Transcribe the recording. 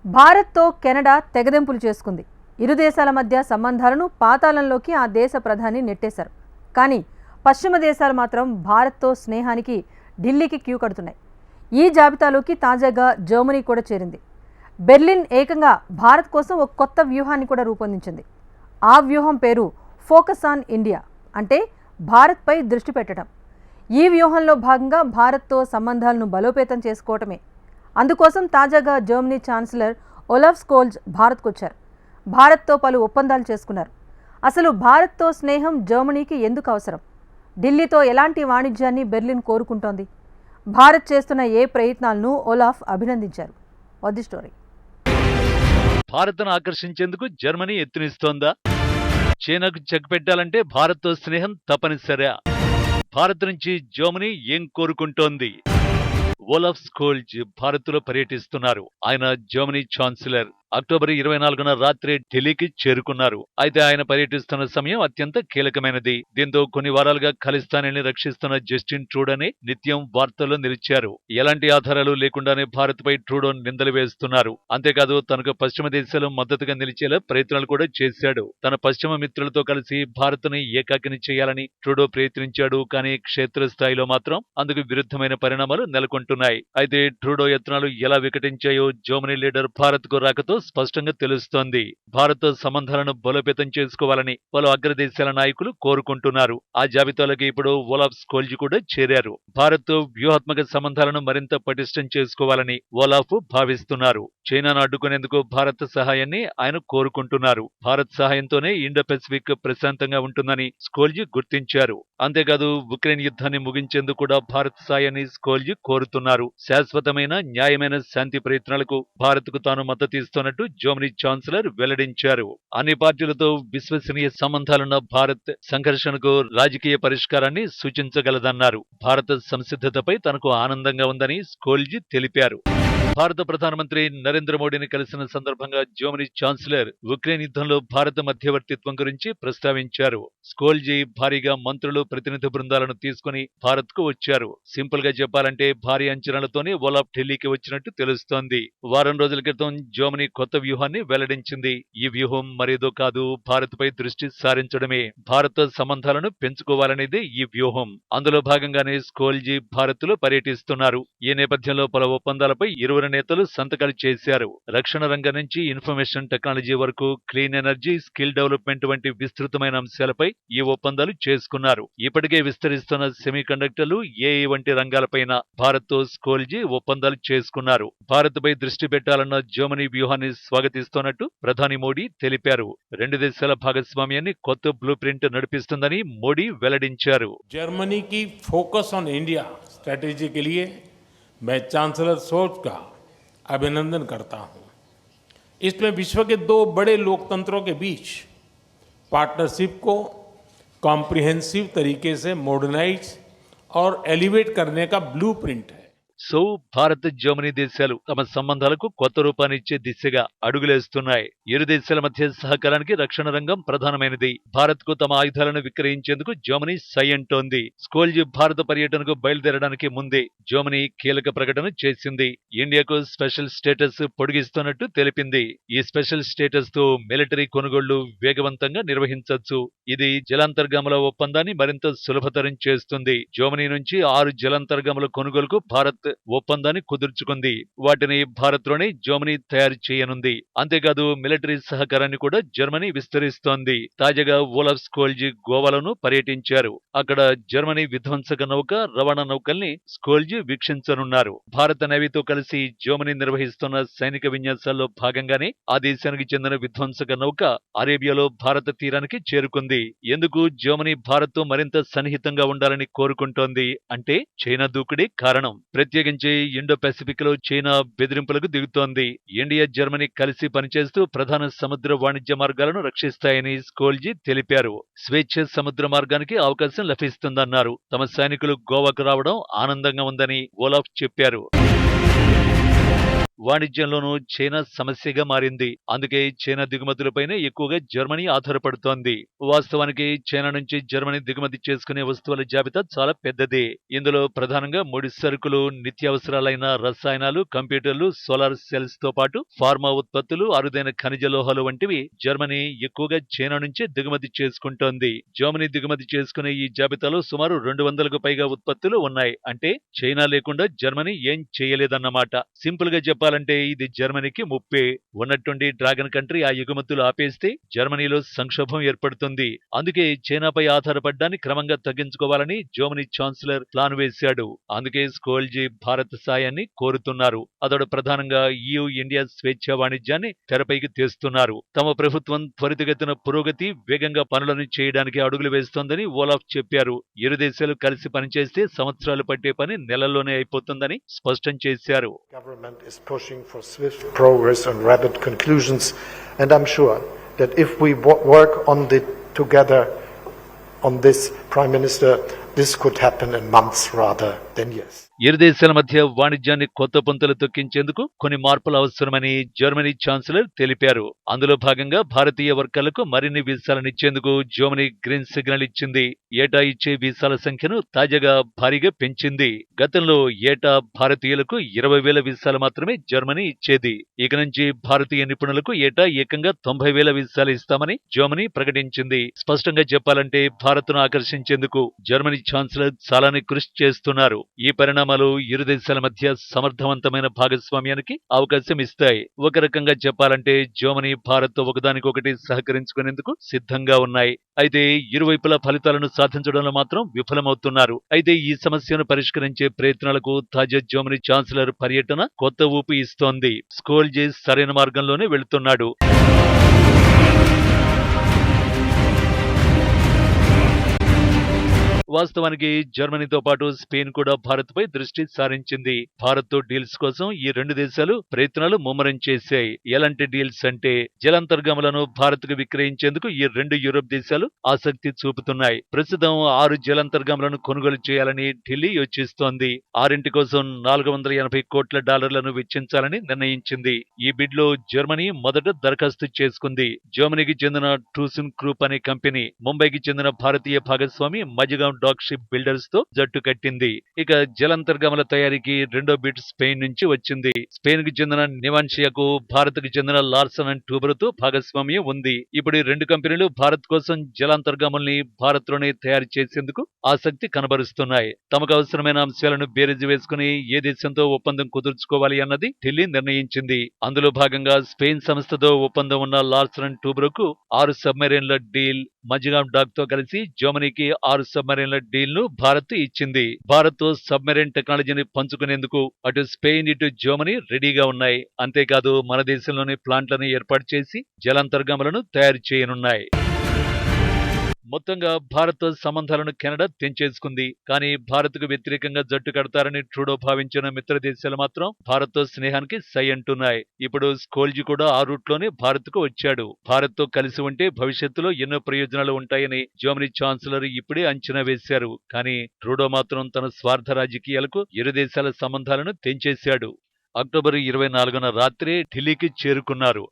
భారత్తో కెనడా తెగదెంపులు చేసుకుంది. ఇరు దేశాల మధ్య సంబంధాలను పాతాళంలోకి ఆ దేశ ప్రధాని నెట్టేశారు. కానీ పశ్చిమ దేశాలు మాత్రం భారత్తో స్నేహానికి ఢిల్లీకి క్యూ కడుతున్నాయి. ఈ జాబితాలోకి తాజాగా జర్మనీ కూడా చేరింది. బెర్లిన్ ఏకంగా భారత్ కోసం ఒక కొత్త వ్యూహాన్ని కూడా రూపొందించింది. ఆ వ్యూహం పేరు ఫోకస్ ఆన్ ఇండియా, అంటే భారత్పై దృష్టి పెట్టడం. ఈ వ్యూహంలో భాగంగా భారత్తో సంబంధాలను బలోపేతం చేసుకోవటమే. అందుకోసం తాజాగా జర్మనీ ఛాన్సలర్ ఒలాఫ్ స్కోల్జ్ భారత్కు వచ్చారు. భారత్తో పలు ఒప్పందాలు చేసుకున్నారు. అసలు భారత్తో స్నేహం జర్మనీకి ఎందుకు అవసరం? ఢిల్లీతో ఎలాంటి వాణిజ్యాన్ని బెర్లిన్ కోరుకుంటోంది? భారత్ చేస్తున్న ఏ ప్రయత్నాలను ఒలాఫ్ అభినందించారు. వది స్టోరీ. భారత్ను ఆకర్షించేందుకు జర్మనీ ఎత్తునిస్తోందా? చైనాకు చెక్ పెట్టాలంటే భారత్తో స్నేహం తప్పనిసరా? భారత్ నుంచి జర్మనీ ఏం కోరుకుంటోంది? ఓలాఫ్ స్కోల్జ్ భారత్లో పర్యటిస్తున్నారు. ఆయన జర్మనీ ఛాన్సలర్. అక్టోబర్ 24న రాత్రి ఢిల్లీకి చేరుకున్నారు. అయితే ఆయన పర్యటిస్తున్న సమయం అత్యంత కీలకమైనది. దీంతో కొన్ని వారాలుగా ఖలిస్తానీని రక్షిస్తున్న జస్టిన్ ట్రూడోని నిత్యం వార్తల్లో నిలిచారు. ఎలాంటి ఆధారాలు లేకుండానే భారత్పై ట్రూడో నిందలు వేస్తున్నారు. అంతేకాదు తనకు పశ్చిమ దేశాలు మద్దతుగా నిలిచేలా ప్రయత్నాలు కూడా చేశాడు. తన పశ్చిమ మిత్రులతో కలిసి భారత్ని ఏకాకిని చేయాలని ట్రూడో ప్రయత్నించాడు. కానీ క్షేత్రస్థాయిలో మాత్రం అందుకు విరుద్ధమైన పరిణామాలు నెలకొంటున్నాయి. అయితే ట్రూడో యత్నాలు ఎలా వికటించాయో జర్మనీ లీడర్ భారత్కు రాకతో స్పష్టంగా తెలుస్తోంది. భారత్ సంబంధాలను బలోపేతం చేసుకోవాలని పలు అగ్రదేశాల నాయకులు కోరుకుంటున్నారు. ఆ జాబితాలోకి ఇప్పుడు ఓలాఫ్ స్కోల్జ్ కూడా చేరారు. భారత్ వ్యూహాత్మక సంబంధాలను మరింత పటిష్టం చేసుకోవాలని ఓలాఫ్ భావిస్తున్నారు. చైనాను అడ్డుకునేందుకు భారత్ సహాయాన్ని ఆయన కోరుకుంటున్నారు. భారత్ సహాయంతోనే ఇండో పెసిఫిక్ ప్రశాంతంగా ఉంటుందని స్కోల్జ్ గుర్తించారు. అంతేకాదు ఉక్రెయిన్ యుద్ధాన్ని ముగించేందుకు కూడా భారత్ సాయాన్ని స్కోల్జ్ కోరుతున్నారు. శాశ్వతమైన న్యాయమైన శాంతి ప్రయత్నాలకు భారత్కు తాను మద్దతిస్తున్నట్టు జర్మనీ ఛాన్సలర్ వెల్లడించారు. అన్ని పార్టీలతో విశ్వసనీయ సంబంధాలున్న భారత్ సంఘర్షణకు రాజకీయ పరిష్కారాన్ని సూచించగలదన్నారు. భారత సంసిద్ధతపై తనకు ఆనందంగా ఉందని స్కోల్జ్ తెలిపారు. భారత ప్రధానమంత్రి నరేంద్ర మోడీని కలిసిన సందర్భంగా జర్మనీ ఛాన్సలర్ ఉక్రెయిన్ యుద్ధంలో భారత మధ్యవర్తిత్వం గురించి ప్రస్తావించారు. స్కోల్జీ భారీగా మంత్రులు, ప్రతినిధి బృందాలను తీసుకుని భారత్ కు వచ్చారు. సింపుల్ గా చెప్పాలంటే భారీ అంచనాలతోనే ఓలాఫ్ ఢిల్లీకి వచ్చినట్టు తెలుస్తోంది. వారం రోజుల క్రితం జర్మనీ కొత్త వ్యూహాన్ని వెల్లడించింది. ఈ వ్యూహం మరేదో కాదు, భారత్ పై దృష్టి సారించడమే. భారత్ సంబంధాలను పెంచుకోవాలనేదే ఈ వ్యూహం. అందులో భాగంగానే స్కోల్జీ భారత్ లో పర్యటిస్తున్నారు. ఈ నేపథ్యంలో పలు ఒప్పందాలపై ఇరువురు నేతలు సంతకాలు చేశారు. రక్షణ రంగం నుంచి ఇన్ఫర్మేషన్ టెక్నాలజీ వరకు, క్లీన్ ఎనర్జీ, స్కిల్ డెవలప్మెంట్ వంటి విస్తృతమైన అంశాలపై ఈ ఒప్పందాలు చేసుకున్నారు. ఇప్పటికే విస్తరిస్తున్న సెమీ కండక్టర్లు, ఏఐ వంటి రంగాలపైన భారత్ తో స్కోల్జీ ఒప్పందాలు చేసుకున్నారు. భారత్ పై దృష్టి పెట్టాలన్న జర్మనీ వ్యూహాన్ని స్వాగతిస్తున్నట్టు ప్రధాని మోడీ తెలిపారు. రెండు దేశాల భాగస్వామ్యాన్ని కొత్త బ్లూ ప్రింట్ నడిపిస్తుందని మోడీ వెల్లడించారు. जर्मनी की फोकस ऑन इंडिया स्ट्रैटेजी के लिए मैं चांसलर सोच का अभिनंदन करता हूं। इसमें विश्व के दो बड़े लोकतंत्रों के बीच पार्टनरशिप को कॉम्प्रिहेंसिव तरीके से मॉडर्नाइज और एलिवेट करने का ब्लूप्रिंट है। సో భారత్, జర్మనీ దేశాలు తమ సంబంధాలకు కొత్త రూపాన్నిచ్చే దిశగా అడుగులేస్తున్నాయి. ఇరు దేశాల మధ్య సహకారానికి రక్షణ రంగం ప్రధానమైనది. భారత్ కు తమ ఆయుధాలను విక్రయించేందుకు జర్మనీ సై అంటోంది. స్కోల్జ్ భారత పర్యటనకు బయలుదేరడానికి ముందే జర్మనీ కీలక ప్రకటన చేసింది. ఇండియాకు స్పెషల్ స్టేటస్ పొడిగిస్తున్నట్టు తెలిపింది. ఈ స్పెషల్ స్టేటస్ తో మిలిటరీ కొనుగోళ్లు వేగవంతంగా నిర్వహించొచ్చు. ఇది జలాంతర్గాముల ఒప్పందాన్ని మరింత సులభతరం చేస్తుంది. జర్మనీ నుంచి 6 జలాంతర్గాముల కొనుగోలుకు భారత్ ఒప్పందాన్ని కుదుర్చుకుంది. వాటిని భారత్లోనే జర్మనీ తయారు చేయనుంది. అంతేకాదు మిలిటరీ సహకారాన్ని కూడా జర్మనీ విస్తరిస్తోంది. తాజాగా ఓలాఫ్ స్కోల్జ్ గోవాలోనూ పర్యటించారు. అక్కడ జర్మనీ విధ్వంసక నౌక, రవాణా నౌకల్ని స్కోల్జ్ వీక్షించనున్నారు. భారత నేవీతో కలిసి జర్మనీ నిర్వహిస్తున్న సైనిక విన్యాసాల్లో భాగంగానే ఆ దేశానికి చెందిన విధ్వంసక నౌక అరేబియాలో భారత తీరానికి చేరుకుంది. ఎందుకు జర్మనీ భారత్ తో మరింత సన్నిహితంగా ఉండాలని కోరుకుంటోంది అంటే చైనా దూకుడే కారణం. ప్రత్యేకించి ఇండో పెసిఫిక్ లో చైనా బెదిరింపులకు దిగుతోంది. ఇండియా, జర్మనీ కలిసి పనిచేస్తూ ప్రధాన సముద్ర వాణిజ్య మార్గాలను రక్షిస్తాయని స్కోల్జీ తెలిపారు. స్వేచ్ఛ సముద్ర మార్గానికి అవకాశం లభిస్తుందన్నారు. తమ సైనికులు గోవాకు రావడం ఆనందంగా ఉందని ఓలాఫ్ చెప్పారు. వాణిజ్యంలోనూ చైనా సమస్యగా మారింది. అందుకే చైనా దిగుమతులపైనే ఎక్కువగా జర్మనీ ఆధారపడుతోంది. వాస్తవానికి చైనా నుంచి జర్మనీ దిగుమతి చేసుకునే వస్తువుల జాబితా చాలా పెద్దది. ఇందులో ప్రధానంగా ముడి సరుకులు, నిత్యావసరాలైన రసాయనాలు, కంప్యూటర్లు, సోలార్ సెల్స్ తో పాటు ఫార్మా ఉత్పత్తులు, అరుదైన ఖనిజ లోహాలు వంటివి జర్మనీ ఎక్కువగా చైనా నుంచే దిగుమతి చేసుకుంటోంది. జర్మనీ దిగుమతి చేసుకునే ఈ జాబితాలో సుమారు 200కు పైగా ఉత్పత్తులు ఉన్నాయి. అంటే చైనా లేకుండా జర్మనీ ఏం చేయలేదన్నమాట. సింపుల్ గా చెప్పాలంటే ఇది జర్మనీకి ముప్పే. ఉన్నట్టుండి డ్రాగన్ కంట్రీ ఆ ఎగుమతులు ఆపేస్తే జర్మనీలో సంక్షోభం ఏర్పడుతుంది. అందుకే చైనాపై ఆధారపడ్డాన్ని క్రమంగా తగ్గించుకోవాలని జర్మనీ ఛాన్సలర్ ప్లాన్ వేశాడు. అందుకే స్కోల్జీ భారత సాయాన్ని కోరుతున్నారు. అతడు ప్రధానంగా ఇండియా స్వేచ్ఛా వాణిజ్యాన్ని తెరపైకి తెస్తున్నారు. తమ ప్రభుత్వం త్వరితగతిన పురోగతి, వేగంగా పనులను చేయడానికి అడుగులు వేస్తోందని ఓలాఫ్ చెప్పారు. ఇరు దేశాలు కలిసి పనిచేస్తే సంవత్సరాలు పట్టే పని నెలల్లోనే అయిపోతుందని స్పష్టం చేశారు. Government is pushing for swift progress and rapid conclusions, and I'm sure that if we work on together on this, Prime Minister, this could happen in months rather than years. ఇరు దేశాల మధ్య వాణిజ్యాన్ని కొత్త పుంతలు తొక్కించేందుకు కొన్ని మార్పులు అవసరమని జర్మనీ ఛాన్సలర్ తెలిపారు. అందులో భాగంగా భారతీయ వర్కర్లకు మరిన్ని వీసాలనిచ్చేందుకు జర్మనీ గ్రీన్ సిగ్నల్ ఇచ్చింది. ఏటా ఇచ్చే వీసాల సంఖ్యను తాజాగా భారీగా పెంచింది. గతంలో ఏటా భారతీయులకు 20,000 వీసాలు మాత్రమే జర్మనీ ఇచ్చేది. ఇక నుంచి భారతీయ నిపుణులకు ఏటా ఏకంగా 90,000 వీసాలు ఇస్తామని జర్మనీ ప్రకటించింది. స్పష్టంగా చెప్పాలంటే భారత్ను ఆకర్షించేందుకు జర్మనీ ఛాన్సలర్ చాలానే కృషి చేస్తున్నారు. ఈ పరిణామాలు ఇరు దేశాల మధ్య సమర్థవంతమైన భాగస్వామ్యానికి అవకాశం ఇస్తాయి. ఒక రకంగా చెప్పాలంటే జర్మనీ, భారత్ ఒకదానికొకటి సహకరించుకునేందుకు సిద్ధంగా ఉన్నాయి. అయితే ఇరువైపులా ఫలితాలను సాధించడంలో మాత్రం విఫలమవుతున్నారు. అయితే ఈ సమస్యను పరిష్కరించే ప్రయత్నాలకు తాజా జర్మనీ ఛాన్సలర్ పర్యటన కొత్త ఊపు ఇస్తోంది. స్కోల్జీ సరైన మార్గంలోనే వెళుతున్నాడు. వాస్తవానికి జర్మనీతో పాటు స్పెయిన్ కూడా భారత్ పై దృష్టి సారించింది. భారత్ తో డీల్స్ కోసం ఈ రెండు దేశాలు ప్రయత్నాలు ముమ్మరం చేశాయి. ఎలాంటి డీల్స్ అంటే జలాంతర్గాములను భారత్ కు విక్రయించేందుకు ఈ రెండు యూరోప్ దేశాలు ఆసక్తి చూపుతున్నాయి. ప్రస్తుతం 6 జలాంతర్గాములను కొనుగోలు చేయాలని ఢిల్లీ యోచిస్తోంది. 6 కోసం $480 కోట్ల వెచ్చించాలని నిర్ణయించింది. ఈ బిడ్ లో జర్మనీ మొదట దరఖాస్తు చేసుకుంది. జర్మనీకి చెందిన టూసిన్ గ్రూప్ అనే కంపెనీ ముంబైకి చెందిన భారతీయ భాగస్వామి మజగాం డాక్ షిప్ బిల్డర్స్ తో జట్టు కట్టింది. ఇక జలాంతర్గాముల తయారీకి రెండో బిడ్ స్పెయిన్ నుంచి వచ్చింది. స్పెయిన్ కి చెందిన నివాన్షియాకు భారత్ కి చెందిన లార్సన్ అండ్ టూబ్రో తో భాగస్వామ్యం ఉంది. ఇప్పుడు ఈ రెండు కంపెనీలు భారత్ కోసం జలాంతర్గాముల్ని భారత్ లోనే తయారు చేసేందుకు ఆసక్తి కనబరుస్తున్నాయి. తమకు అవసరమైన అంశాలను బేరీజు వేసుకుని ఏ దేశంతో ఒప్పందం కుదుర్చుకోవాలి అన్నది ఢిల్లీ నిర్ణయించింది. అందులో భాగంగా స్పెయిన్ సంస్థతో ఒప్పందం ఉన్న లార్సన్ అండ్ టూబ్రోకు 6 సబ్మెరైన్ల డీల్, మజగాం డాక్ తో కలిసి జర్మనీకి 6 సబ్మెరైన్ల డీల్ ను భారత్ ఇచ్చింది. భారత్ తో సబ్మెరైన్ టెక్నాలజీని పంచుకునేందుకు అటు స్పెయిన్, ఇటు జర్మనీ రెడీగా ఉన్నాయి. అంతేకాదు మన దేశంలోని ప్లాంట్లను ఏర్పాటు చేసి జలాంతర్గాములను తయారు చేయనున్నాయి. మొత్తంగా భారత్ సంబంధాలను కెనడా తెంచేసుకుంది. కానీ భారత్ కు వ్యతిరేకంగా జట్టు కడతారని ట్రూడో భావించిన మిత్ర దేశాలు మాత్రం భారత్ తో స్నేహానికి సై అంటున్నాయి. ఇప్పుడు స్కోల్జీ కూడా ఆ రూట్ లోనే భారత్ కు వచ్చాడు. భారత్ తో కలిసి ఉంటే భవిష్యత్తులో ఎన్నో ప్రయోజనాలు ఉంటాయని జర్మనీ ఛాన్సలర్ ఇప్పుడే అంచనా వేశారు. కానీ ట్రూడో మాత్రం తన స్వార్థ రాజకీయాలకు ఇరు దేశాల సంబంధాలను తెంచేశాడు. అక్టోబర్ 24న రాత్రే ఢిల్లీకి చేరుకున్నారు.